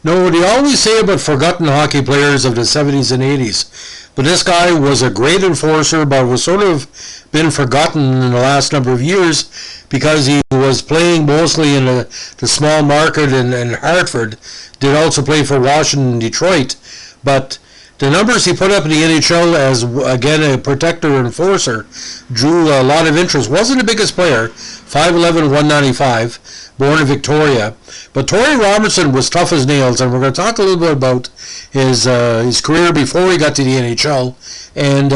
No, they always say about forgotten hockey players of the 70s and 80s, but this guy was a great enforcer, but was sort of been forgotten in the last number of years because he was playing mostly in the small market in Hartford. Did also play for Washington and Detroit, but the numbers he put up in the NHL as, again, a protector enforcer drew a lot of interest. Wasn't the biggest player, 5'11", 195, born in Victoria. But Torrie Robertson was tough as nails, and we're going to talk a little bit about his career before he got to the NHL and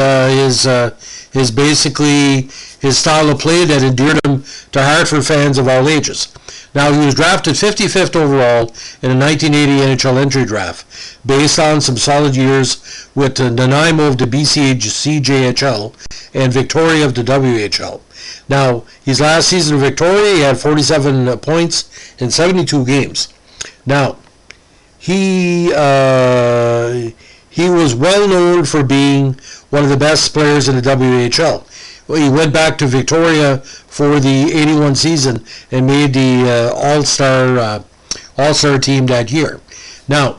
his basically his style of play that endeared him to Hartford fans of all ages. Now, he was drafted 55th overall in the 1980 NHL entry draft, based on some solid years with Nanaimo of the CJHL and Victoria of the WHL. Now, his last season in Victoria, he had 47 points in 72 games. Now, he was well known for being one of the best players in the WHL. He went back to Victoria for the 81 season and made the All-Star team that year. Now,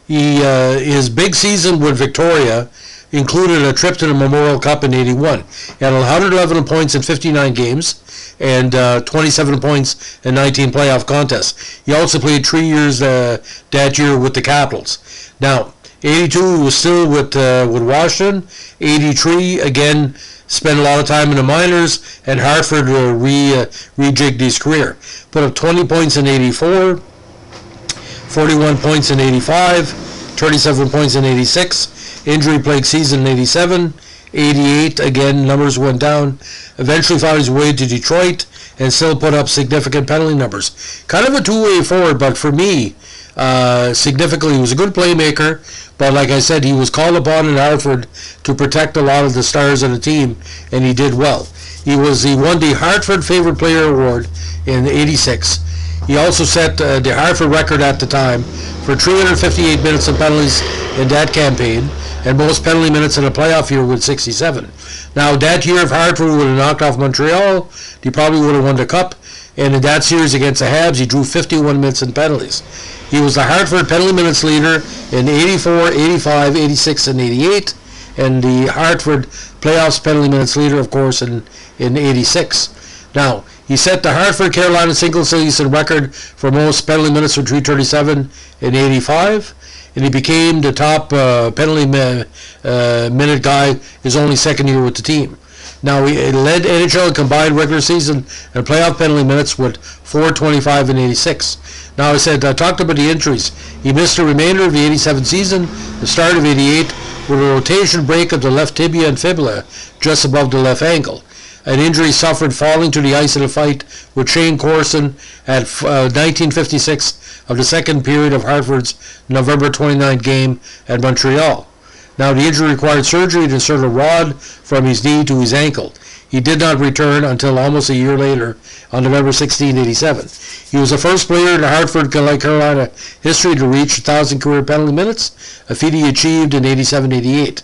his big season with Victoria included a trip to the Memorial Cup in 81. He had 111 points in 59 games and 27 points in 19 playoff contests. He also played 3 years that year with the Capitals. Now, 82 was still with Washington. 83, again, spent a lot of time in the minors, and Hartford rejigged his career. Put up 20 points in 84, 41 points in 85, 37 points in 86, injury-plagued season in 87, 88, again, numbers went down. Eventually found his way to Detroit and still put up significant penalty numbers. Kind of a two-way forward, but for me, significantly, he was a good playmaker, but like I said, he was called upon in Hartford to protect a lot of the stars of the team, and he did well. He won the Hartford Favorite Player Award in '86. He also set the Hartford record at the time for 358 minutes of penalties in that campaign, and most penalty minutes in a playoff year with 67. Now, that year, if Hartford would have knocked off Montreal, he probably would have won the Cup. And in that series against the Habs, he drew 51 minutes in penalties. He was the Hartford penalty minutes leader in 84, 85, 86, and 88, and the Hartford playoffs penalty minutes leader, of course, in 86. Now, he set the Hartford Carolina single season record for most penalty minutes with 337 in 85, and he became the top penalty minute guy his only second year with the team. Now, he led NHL in combined regular season and playoff penalty minutes with 425 and 86. Now, I talked about the injuries. He missed the remainder of the 87 season, the start of 88, with a rotation break of the left tibia and fibula just above the left ankle. An injury suffered falling to the ice in a fight with Shane Corson at 1956 of the second period of Hartford's November 29 game at Montreal. Now, the injury required surgery to insert a rod from his knee to his ankle. He did not return until almost a year later, on November 16, 87. He was the first player in the Hartford Carolina history to reach 1,000 career penalty minutes, a feat he achieved in 87-88.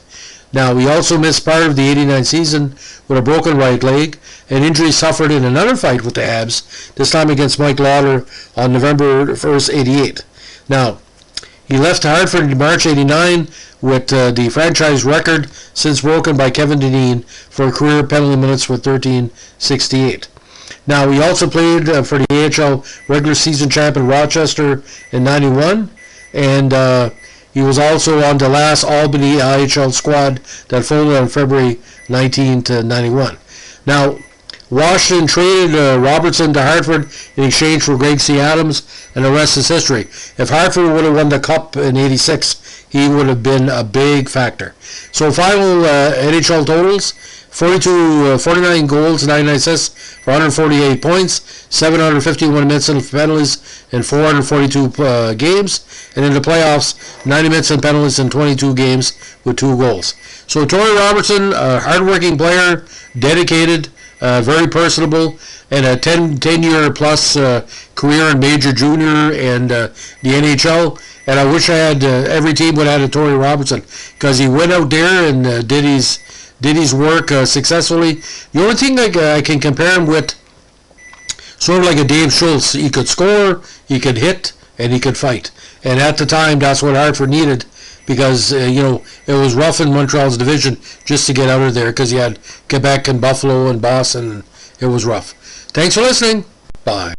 Now, he also missed part of the 89 season with a broken right leg, an injury suffered in another fight with the Habs, this time against Mike Lauder on November 1st, 88. Now, he left Hartford in March 89 with the franchise record since broken by Kevin Dineen for career penalty minutes with 1368. Now, he also played for the AHL regular season champion Rochester in 91, and he was also on the last Albany IHL squad that folded on February 19 to 91. Now, Washington traded Robertson to Hartford in exchange for Greg C. Adams, and the rest is history. If Hartford would have won the Cup in '86, he would have been a big factor. So final NHL totals: 49 goals, 99 assists for 148 points, 751 minutes in penalties in 442 games, and in the playoffs, 90 minutes in penalties in 22 games with 2 goals. So Torrie Robertson, a hard-working player, dedicated, very personable, and a 10-year plus career in major, junior, and the NHL. And I wish I had every team would have had a Torrie Robertson, because he went out there and did his work successfully. The only thing I can compare him with, sort of like a Dave Schultz, he could score, he could hit, and he could fight. And at the time, that's what Hartford needed, because it was rough in Montreal's division just to get out of there, because you had Quebec and Buffalo and Boston, and it was rough. Thanks for listening. Bye.